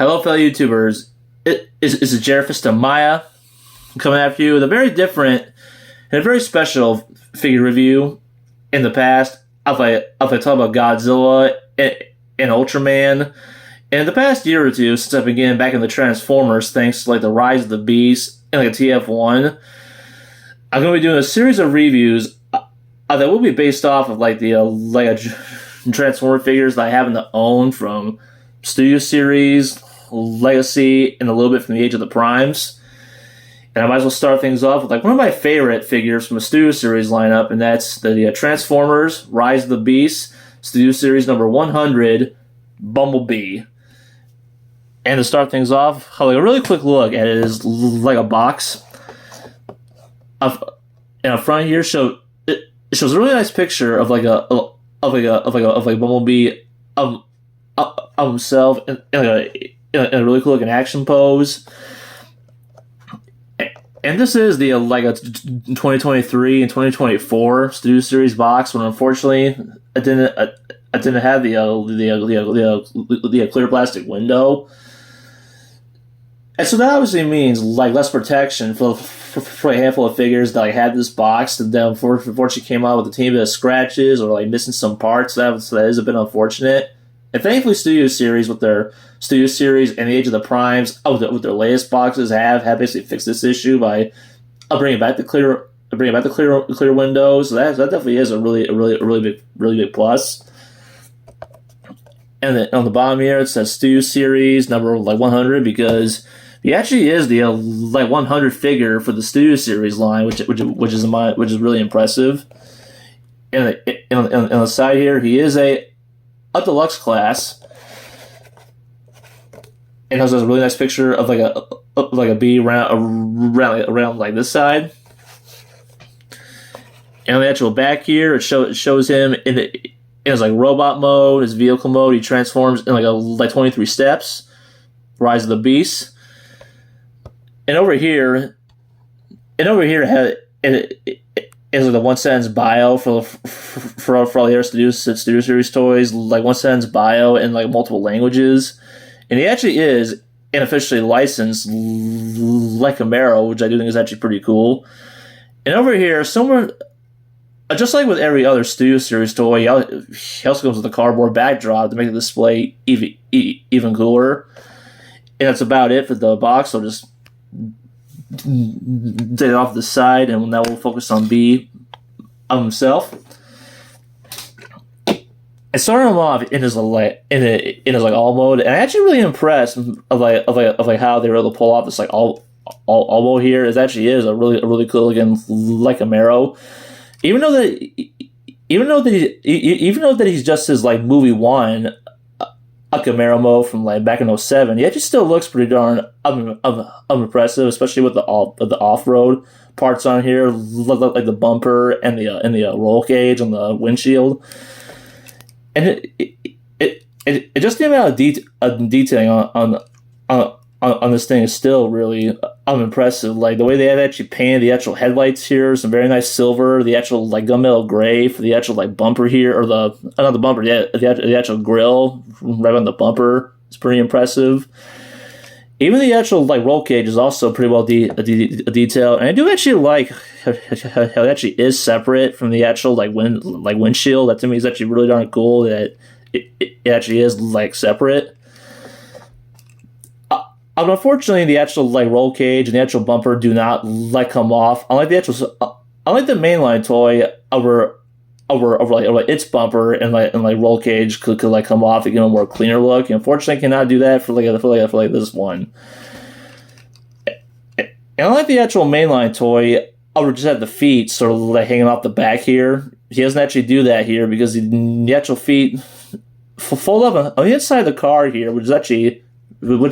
Hello, fellow YouTubers. It's Jerefista Maya coming after you with a very different and a very special figure review. In the past, I've talked about Godzilla and Ultraman. And in the past year or two, since I began back in the Transformers, thanks to the Rise of the Beast and TF1, I'm going to be doing a series of reviews that will be based off of the Transformer figures that I happen to own from Studio Series, Legacy, and a little bit from the Age of the Primes. And I might as well start things off with one of my favorite figures from the Studio Series lineup, and that's the Transformers Rise of the Beast Studio Series number 100, Bumblebee. And to start things off, a really quick look at it is a box. In the front here, it shows a really nice picture of Bumblebee of himself in a really cool looking action pose. And this is the a 2023 and 2024 Studio Series box. When unfortunately I didn't have the clear plastic window, and so that obviously means less protection for a handful of figures that had this box. And then unfortunately came out with a teeny bit of scratches or missing some parts. So that is a bit unfortunate. And thankfully, Studio Series with their Studio Series and the Age of the Primes, with their latest boxes, have basically fixed this issue by bringing back the clear windows. So that definitely is a really big plus. And then on the bottom here, it says Studio Series number 100 because he actually is the 100 figure for the Studio Series line, which is really impressive. And on the side here, he is a deluxe class, and has a really nice picture of a bee around this side. And on the actual back here, it shows him in his robot mode, his vehicle mode. He transforms in 23 steps. Rise of the Beast. And over here is the one sentence bio for all the other Studio Series toys, one sentence bio in multiple languages, and he actually is unofficially licensed like Camaro, which I do think is actually pretty cool. And over here, somewhere, just like with every other Studio Series toy, he also comes with a cardboard backdrop to make the display even cooler. And that's about it for the box. I'll just take it off the side, and now we'll focus on B of himself. And starting him off in his all mode, and I'm actually really impressed of how they were able to pull off this all mode here. It actually is a really cool looking Camaro. Even though that he's just his movie one, a Camaro mode from back in 2007, he actually still looks pretty darn impressive, especially with the off-road parts on here, like the bumper and the roll cage on the windshield. And it just the amount of detailing on this thing is still really impressive. The way they have actually painted the actual headlights here, some very nice silver, the actual gunmetal gray for the actual bumper here, or not the bumper, the actual grill right on the bumper is pretty impressive. Even the actual roll cage is also pretty well detailed, and I do actually like how it actually is separate from the actual windshield. That to me is actually really darn cool that it actually is separate. Unfortunately, the actual roll cage and the actual bumper do not come off. Unlike the mainline toy, over its bumper and roll cage could come off to give a more cleaner look. And unfortunately, I cannot do that for this one. And unlike the actual mainline toy, over just at the feet sort of hanging off the back here, he doesn't actually do that here because the actual feet fold up on the inside of the car here, which is actually really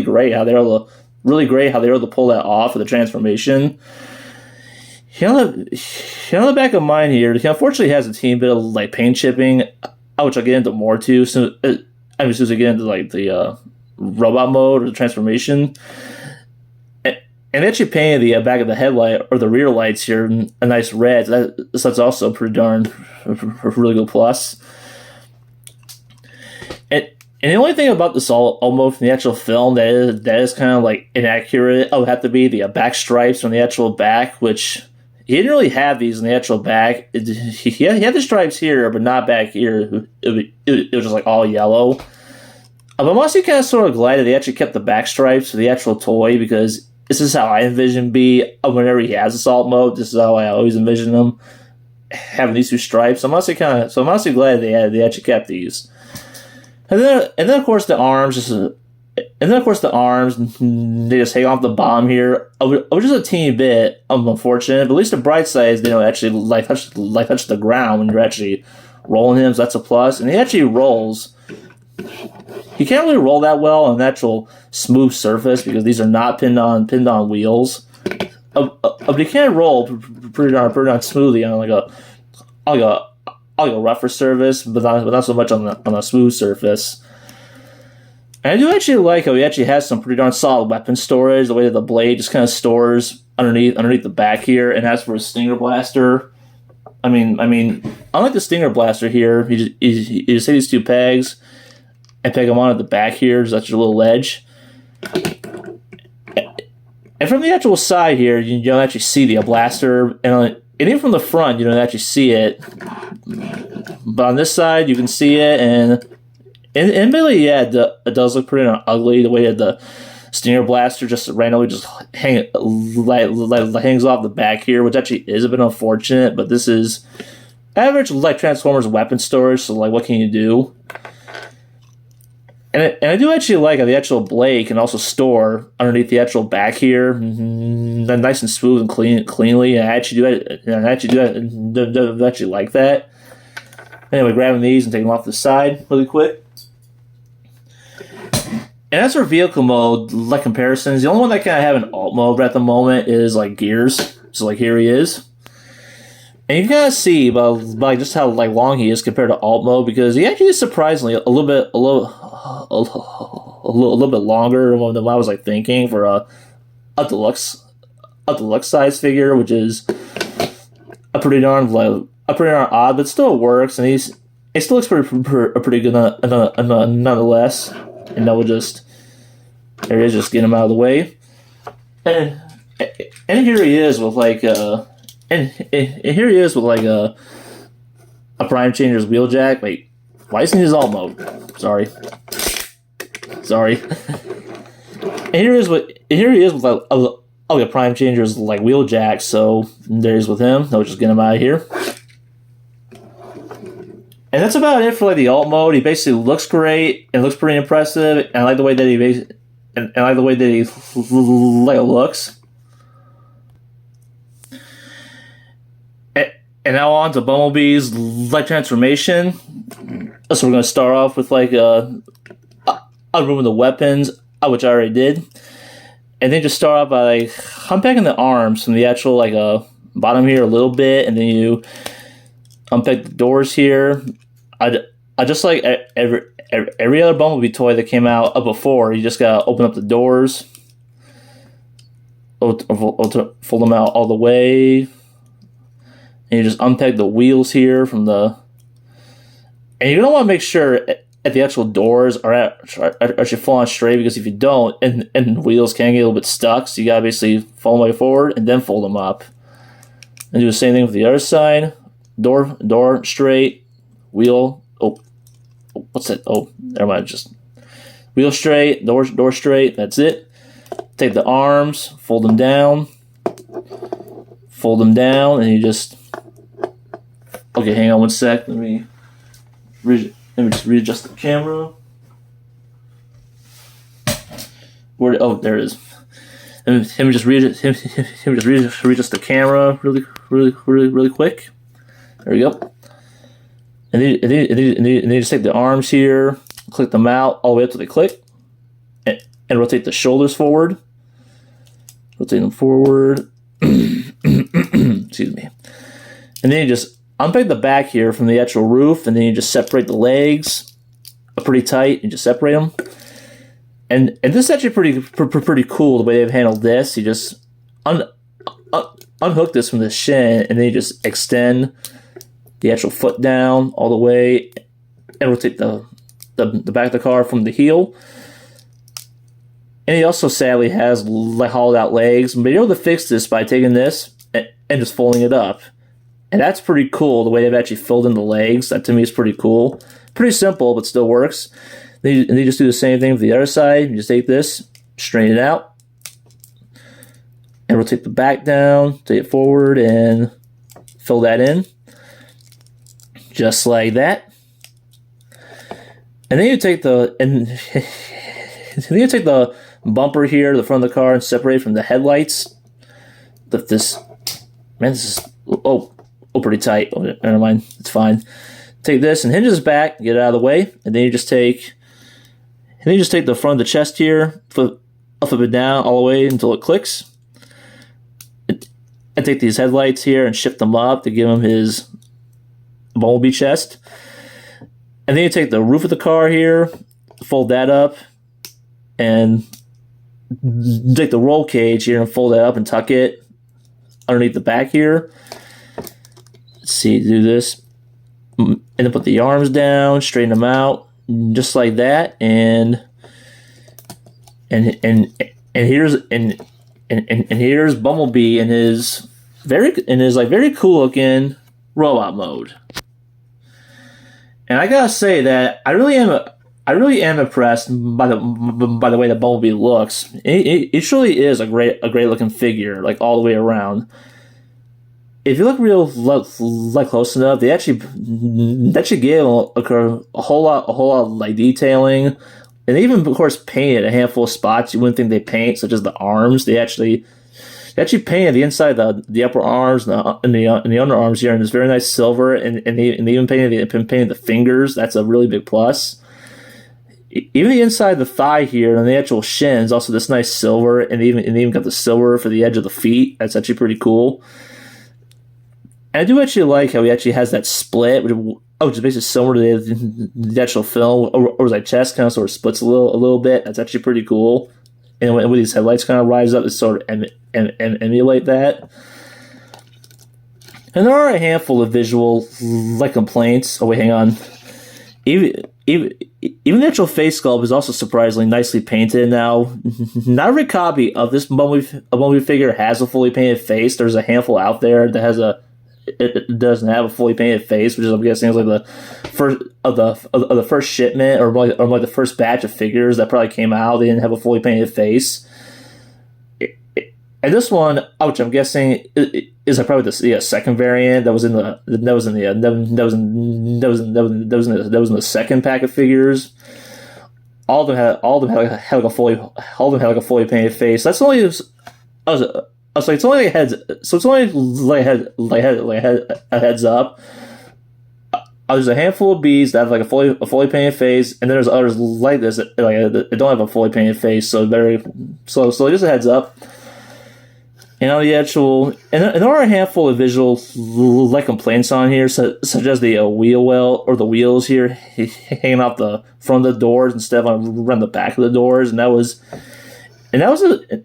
great how they're able to pull that off with the transformation. On the back of mine here, he unfortunately has a teeny bit of paint chipping, which I'll get into more too. So as soon as I get into the robot mode or the transformation, and they actually painted the back of the headlight or the rear lights here a nice red. That's also pretty darn really good plus. And the only thing about this Ulmo from the actual film that is kind of like inaccurate would have to be the back stripes on the actual back, which he didn't really have these in the actual back. He had the stripes here, but not back here. It was just like all yellow. But I'm honestly kind of sort of glad that they actually kept the back stripes for the actual toy, because this is how I envision B whenever he has assault mode. This is how I always envision him, having these two stripes. I'm honestly glad they actually kept these. And then of course the arms, they just hang off the bottom here, which is a teeny bit unfortunate. But at least the bright side is they don't actually touch the ground when you're actually rolling him, so that's a plus. And he actually rolls. He can't really roll that well on an actual smooth surface because these are not pinned on wheels. But he can roll pretty darn smoothly on like a rougher surface, but not so much on a smooth surface. And I do actually like how he actually has some pretty darn solid weapon storage. The way that the blade just kind of stores underneath the back here. And as for his Stinger Blaster, I mean, unlike the Stinger Blaster here, you just hit these two pegs and peg them on at the back here. So that's your little ledge. And from the actual side here, you don't actually see the blaster, and even from the front, you don't actually see it. But on this side, you can see it, and admittedly, yeah, it does look pretty ugly the way that the Stinger Blaster just randomly just hangs off the back here, which actually is a bit unfortunate. But this is average like Transformers weapon storage, so like, what can you do? And I do actually like how the actual blade can also store underneath the actual back here, nice and smooth and cleanly. And I actually do actually like that. Anyway, grabbing these and taking them off the side really quick. And as for vehicle mode, like comparisons, the only one that kind of have an alt mode at the moment is like Gears. So like here he is. And you can kind of see by just how like long he is compared to alt mode, because he actually is surprisingly a little bit longer than what I was like thinking for a deluxe size figure, which is a pretty darn odd, but still works, and it still looks pretty good nonetheless. And then there he is, just get him out of the way, and here he is with like a Prime Changer's Wheeljack. Wait, why isn't his alt mode? Sorry. And here he is with like a Prime Changer's like Wheeljack. So there he is with him. I'll just get him out of here. And that's about it for like the alt mode. He basically looks great and looks pretty impressive. And I like the way that he looks. And now on to Bumblebee's light transformation. So we're going to start off with like a room of the weapons, which I already did. And then just start off by like unpacking the arms from the actual like bottom here a little bit, and then you unpack the doors here. I just like every other Bumblebee toy that came out before. You just gotta open up the doors, fold them out all the way, and you just unpeg the wheels here from the. And you're gonna want to make sure at the actual doors are actually falling straight, because if you don't, and the wheels can get a little bit stuck, so you gotta basically fold them way forward and then fold them up. And do the same thing with the other side. Door straight, wheel. Oh, what's that? Oh, never mind. Just wheel straight, door straight. That's it. Take the arms, fold them down, and you just. Okay, hang on one sec. Let me just readjust the camera. Oh, there it is. Let me just readjust the camera really quick. There we go. And then you just take the arms here, click them out all the way up to the click, and rotate the shoulders forward. Rotate them forward. Excuse me. And then you just unpeg the back here from the actual roof, and then you just separate the legs pretty tight and just separate them. And this is actually pretty cool the way they've handled this. You just unhook this from the shin, and then you just extend the actual foot down all the way and rotate the the back of the car from the heel. And he also sadly has hollowed out legs. But you're able to fix this by taking this and just folding it up. And that's pretty cool, the way they've actually filled in the legs. That to me is pretty cool. Pretty simple, but still works. Then you just do the same thing with the other side. You just take this, straighten it out, and rotate the back down, take it forward, and fill that in. Just like that. And then you take the bumper here, the front of the car, and separate it from the headlights. This is pretty tight. Oh, never mind, it's fine. Take this and hinge this back, get it out of the way, and then you just take the front of the chest here, flip it down all the way until it clicks. And take these headlights here and shift them up to give him his Bumblebee chest. And then you take the roof of the car here, fold that up, and take the roll cage here and fold that up and tuck it underneath the back here. Let's see, do this. And then put the arms down, straighten them out, just like that. And here's Bumblebee in his very cool looking robot mode. And I gotta say that I really am impressed by the way that Bumblebee looks. It truly is a great looking figure, like all the way around. If you look real close enough, they actually gave a whole lot of like detailing, and they even of course painted a handful of spots you wouldn't think they paint, such as the arms. They actually painted the inside, the upper arms and the underarms here in this very nice silver, and they even painted the fingers. That's a really big plus. Even the inside of the thigh here and the actual shins, also this nice silver, and they even got the silver for the edge of the feet. That's actually pretty cool. And I do actually like how he actually has that split, which is basically similar to the actual film, or his like chest kind of sort of splits a little bit. That's actually pretty cool. And when these headlights kind of rise up, they sort of emulate that. And there are a handful of visual like complaints. Oh wait, hang on. Even the actual face sculpt is also surprisingly nicely painted. Now, not every copy of this Bumblebee figure has a fully painted face. There's a handful out there that it doesn't have a fully painted face, which is, I'm guessing, is like the first of the first shipment or like the first batch of figures that probably came out. They didn't have a fully painted face. And this one, which I'm guessing is probably the second variant that was in the second pack of figures. All of them had like a fully painted face. That's only I was like, it's only like heads, so it's only a heads up. There's a handful of bees that have like a fully painted face, and then there's others like this that don't have a fully painted face. So just a heads up. And on the actual, and there are a handful of visual like complaints on here, such as the wheel well or the wheels here hanging off the front of the doors instead of around the back of the doors, and that was something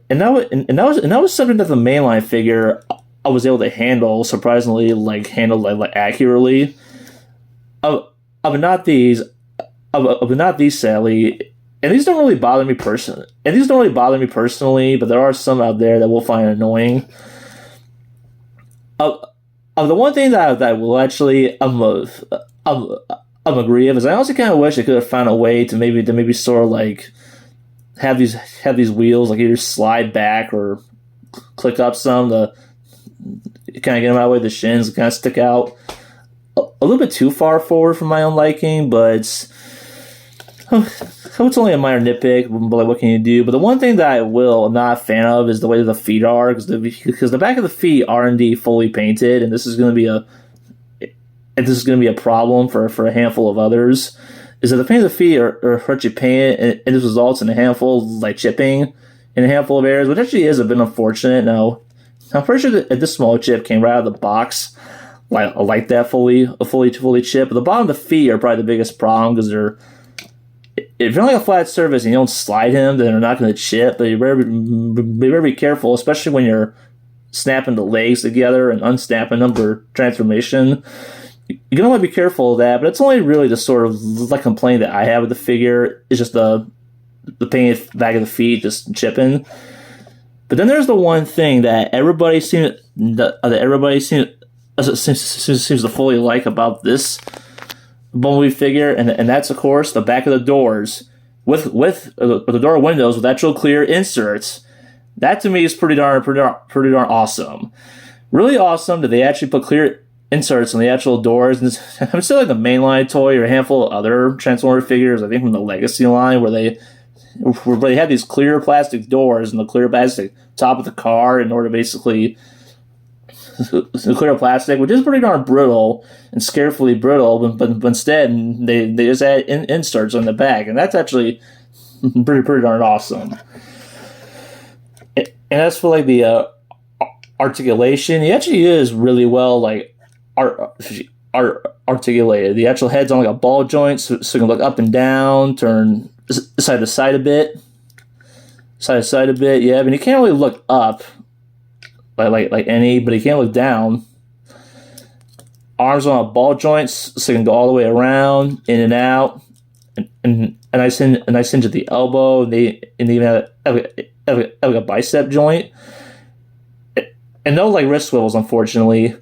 that the mainline figure I was able to handle surprisingly accurately. But not these sadly. And these don't really bother me personally. But there are some out there that will find annoying. The one thing that I will actually agree with is I also kind of wish I could have found a way to maybe sort of like have these wheels like either slide back or click up some to kind of get them out of the way of the shins, kind of stick out a little bit too far forward for my own liking, but it's only a minor nitpick, but like, what can you do? But the one thing that I'm not a fan of is the way that the feet are, because the back of the feet are indeed fully painted, and this is going to be a problem for a handful of others. Is that the paint of the feet are hardly painted, and this results in a handful of like chipping in a handful of areas, which actually is a bit unfortunate. Now, I'm pretty sure that this small chip came right out of the box, like that fully chipped. But the bottom of the feet are probably the biggest problem because they're. If you're on like a flat surface and you don't slide them, then they're not going to chip. But you better be careful, especially when you're snapping the legs together and unsnapping them for transformation. you're gonna want to be careful of that, but it's only really the sort of like complaint that I have with the figure is just the painted back of the feet just chipping. But then there's the one thing that everybody seems to fully like about this Bumblebee figure, and that's of course the back of the doors with the door windows with actual clear inserts. That to me is pretty darn awesome. Really awesome that they actually put clear inserts on the actual doors. And I'm still like the mainline toy or a handful of other Transformer figures, I think from the Legacy line, where they had these clear plastic doors and the clear plastic top of the car in order to basically clear plastic, which is pretty darn brittle and scarefully brittle, but instead they just add inserts on the back, and that's actually pretty darn awesome. And as for like the articulation, he actually is really well like articulated. The actual head's on like a ball joint, so you can look up and down, turn side to side a bit, yeah. But you can't really look up like any, but you can't look down. Arms on a ball joint, so you can go all the way around, in and out, and a nice hinge at the elbow. And they even have a bicep joint, and no like wrist swivels, unfortunately.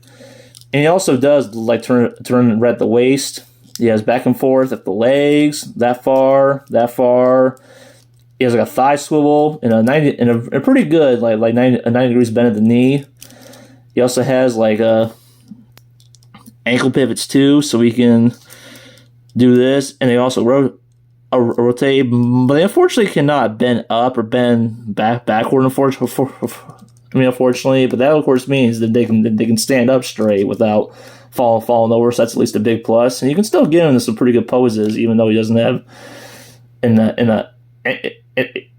And he also does like turn right at the waist. He has back and forth at the legs, that far. He has like a thigh swivel and a pretty good like 90 degrees bend at the knee. He also has like ankle pivots too, so we can do this. And they also rotate, but they unfortunately cannot bend up or bend backward. Unfortunately, but that of course means that they can stand up straight without falling over. So that's at least a big plus. And you can still get him into some pretty good poses, even though he doesn't have an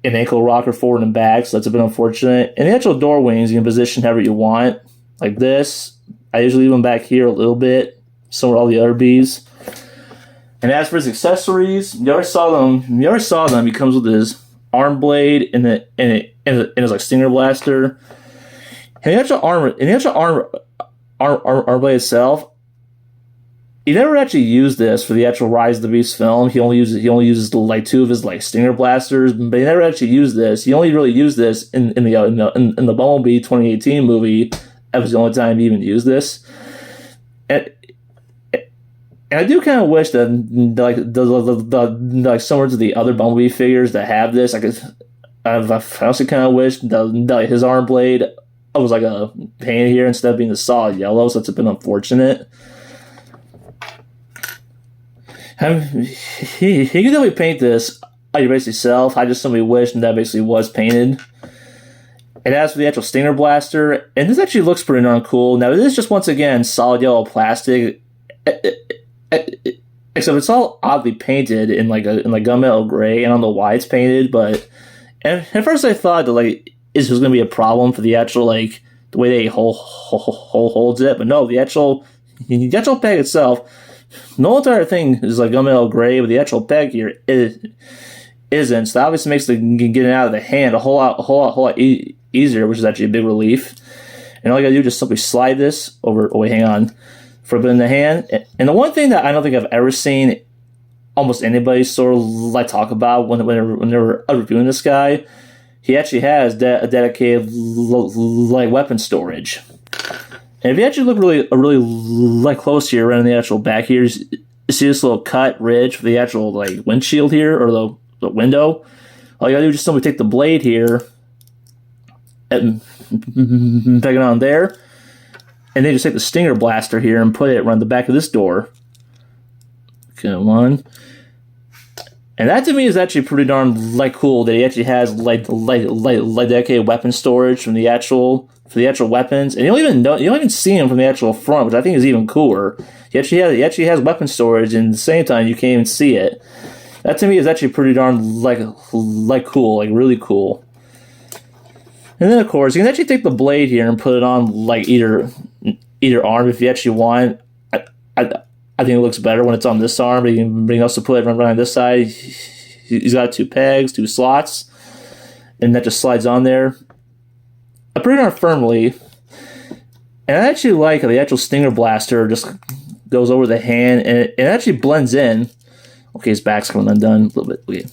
ankle rocker forward and back. So that's a bit unfortunate. And the actual door wings you can position however you want, like this. I usually leave them back here a little bit, so are all the other Bs. And as for his accessories, you already saw them. He comes with his arm blade and his like stinger blaster. And the actual arm blade itself, he never actually used this for the actual Rise of the Beast film. He only uses like two of his like stinger blasters, but he never actually used this. He only really used this in the Bumblebee 2018 movie. That was the only time he even used this. And I do kind of wish that like similar to the other Bumblebee figures that have this, I also kind of wish that his arm blade was like a paint here instead of being the solid yellow, so it's a bit unfortunate. He could definitely paint this on your basic self. I just simply wish that basically was painted. And as for the actual stinger blaster, and this actually looks pretty darn cool. Now it is just once again solid yellow plastic, except it's all oddly painted in like gunmetal gray. I don't know why it's painted, but and at first I thought that like this was going to be a problem for the actual like the way they holds it, but no, the actual peg itself. The whole entire thing is like gunmetal gray, but the actual peg here isn't. So that obviously makes the getting out of the hand a whole lot easier, which is actually a big relief. And all you gotta do is just simply slide this over. Oh wait, hang on, for a bit in the hand. And the one thing that I don't think I've ever seen almost anybody sort of like talk about when they're reviewing this guy, he actually has a dedicated like weapon storage. And if you actually look really like close here, right on the actual back here, you see this little cut ridge for the actual like windshield here, or the window. All you gotta do is just simply take the blade here and peg it on there, and then just take the stinger blaster here and put it around the back of this door. Come on. And that to me is actually pretty darn like cool that he actually has like dedicated weapon storage for the actual weapons, and you don't even see him from the actual front, which I think is even cooler. He actually has weapon storage, and at the same time you can't even see it. That to me is actually pretty darn like cool, like really cool. And then of course you can actually take the blade here and put it on like either arm if you actually want. I think it looks better when it's on this arm, but you can also put it right on this side. He's got two pegs, two slots, and that just slides on there pretty darn firmly. And I actually like how the actual stinger blaster just goes over the hand, and it actually blends in. Okay, his back's coming undone a little bit. Okay.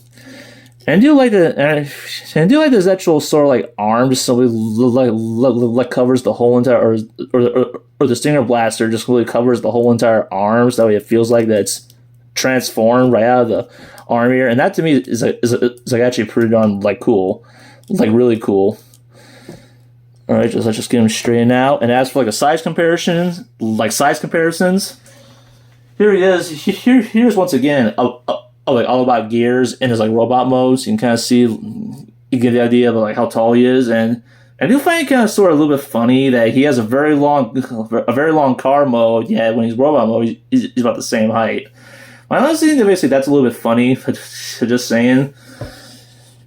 And I do like this actual sort of like arm, just so like covers the whole entire, or the Stinger Blaster just really covers the whole entire arm, so that way it feels like that's transformed right out of the arm here, and that to me is like actually pretty darn like cool, like really cool. All right, let's just get him straightened out. And as for like a size comparisons, here he is. Here's once again like all about gears in his like robot modes. You can kind of see, you get the idea of like how tall he is, and I do find it kind of sort of a little bit funny that he has a very long car mode. Yeah, when he's robot mode, he's about the same height. I honestly think that basically that's a little bit funny. Just saying.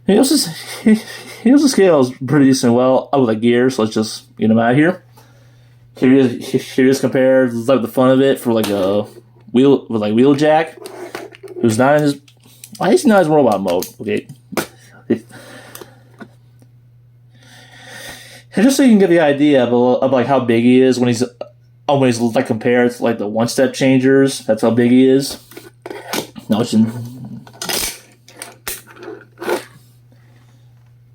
He also scales pretty decent well with the gears. So let's just get him out of here. Here he is compared like the fun of it for like a Wheeljack, who's not in his. Well, he's not in his robot mode. Okay. And just so you can get the idea of like how big he is when he's always like compared to like the one-step changers. That's how big he is. Now it's in.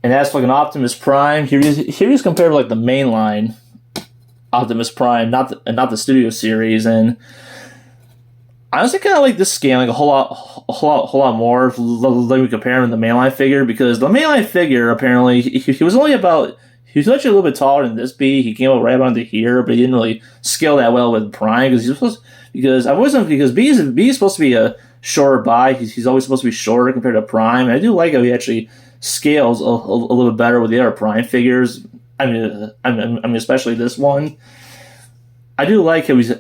And as for like an Optimus Prime, here he's compared to like the mainline Optimus Prime, not the Sudio series, and I honestly kind of like this scaling a whole lot more. Let me compare him to the mainline figure, because the mainline figure apparently he was actually a little bit taller than this B. He came up right around to here, but he didn't really scale that well with Prime because B is supposed to be a shorter by. He's always supposed to be shorter compared to Prime. And I do like how he actually scales a little bit better with the other Prime figures. I mean, especially this one. I do like how he's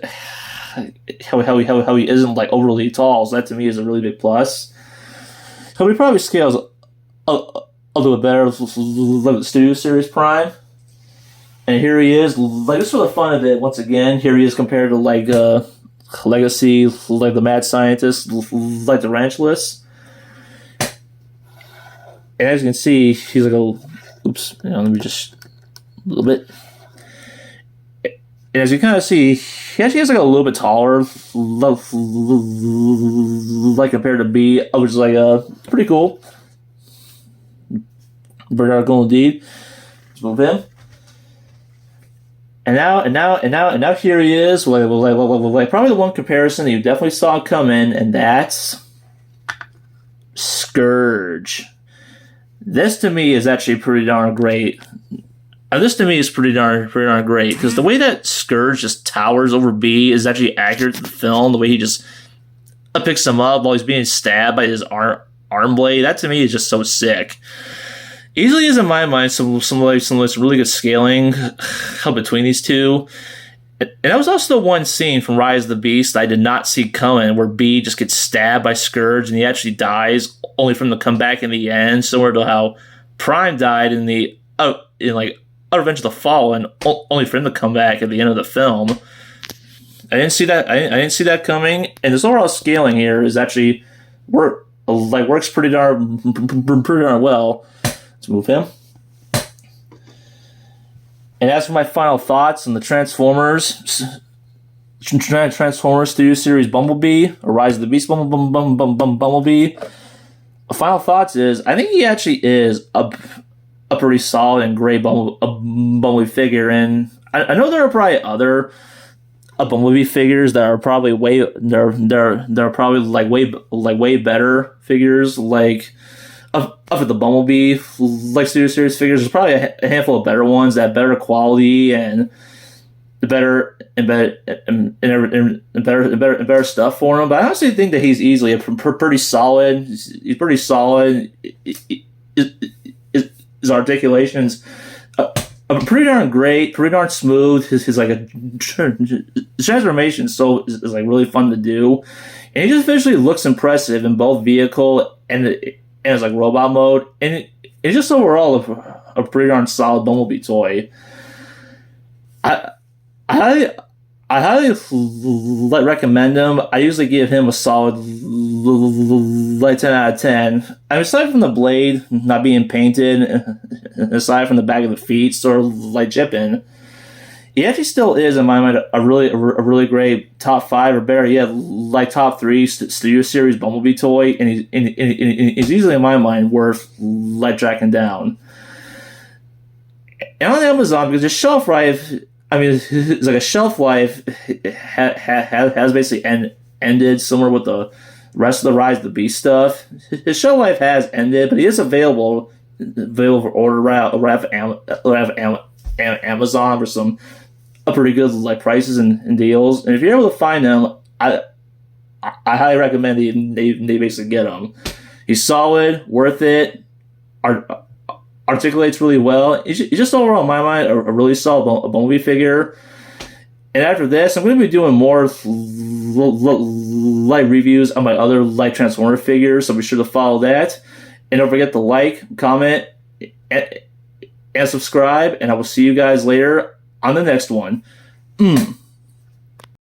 how he isn't like overly tall. So that to me is a really big plus. So he probably scales a little bit better with the Studio Series Prime. And here he is, like just for the fun of it. Once again, here he is compared to like Legacy, like the Mad Scientist, like the Ranchless. And as you can see, he's like let me just a little bit. And as you kind of see, he actually is like a little bit taller, like compared to B, which is like pretty cool. Very cool indeed. Let's move him. And now here he is, like probably the one comparison that you definitely saw coming, and that's Scourge. This to me is actually pretty darn great. This to me is pretty darn great, because the way that Scourge just towers over B is actually accurate to the film. The way he just picks him up while he's being stabbed by his arm blade, that to me is just so sick. Easily is in my mind some really good scaling between these two. And that was also the one scene from Rise of the Beast I did not see coming, where B just gets stabbed by Scourge and he actually dies, only for him to come back in the end, similar to how Prime died in Revenge of the Fallen, only for him to come back at the end of the film. I didn't see that coming, and this overall scaling here is actually works pretty darn well. Let's move him. And as for my final thoughts on the Transformers Studio Series Bumblebee, or Rise of the Beast Bumblebee, my final thoughts is, I think he actually is a pretty solid and great Bumblebee figure, and I know there are probably other Bumblebee figures that are probably way better figures, like of the Bumblebee like Studio Series figures. There's probably a handful of better ones that have better quality and better stuff for him. But I honestly think that he's easily pretty solid. He's pretty solid. His articulations are pretty darn great, pretty darn smooth. His transformation is like really fun to do, and he just visually looks impressive in both vehicle and as like robot mode, and it's just overall a pretty darn solid Bumblebee toy. I highly recommend him. I usually give him a solid 10 out of 10. I mean, aside from the blade not being painted, aside from the back of the feet sort of like chipping, he actually still is, in my mind, a really great top 5 or better, yeah, like top 3 Studio Series Bumblebee toy, and he's easily, in my mind, worth like tracking down. And on Amazon, because the shelf life, I mean, it's like a shelf life has basically ended, similar with the rest of the Rise of the Beast stuff. His shelf life has ended, but he is available for order around Amazon for some pretty good like prices and deals. And if you're able to find them, I highly recommend they basically get them. He's solid, worth it, articulates really well. He's just overall, in my mind, a really solid Bumblebee figure. And after this, I'm going to be doing more light reviews on my other light Transformer figures, so be sure to follow that. And don't forget to like, comment, and subscribe. And I will see you guys later on the next one.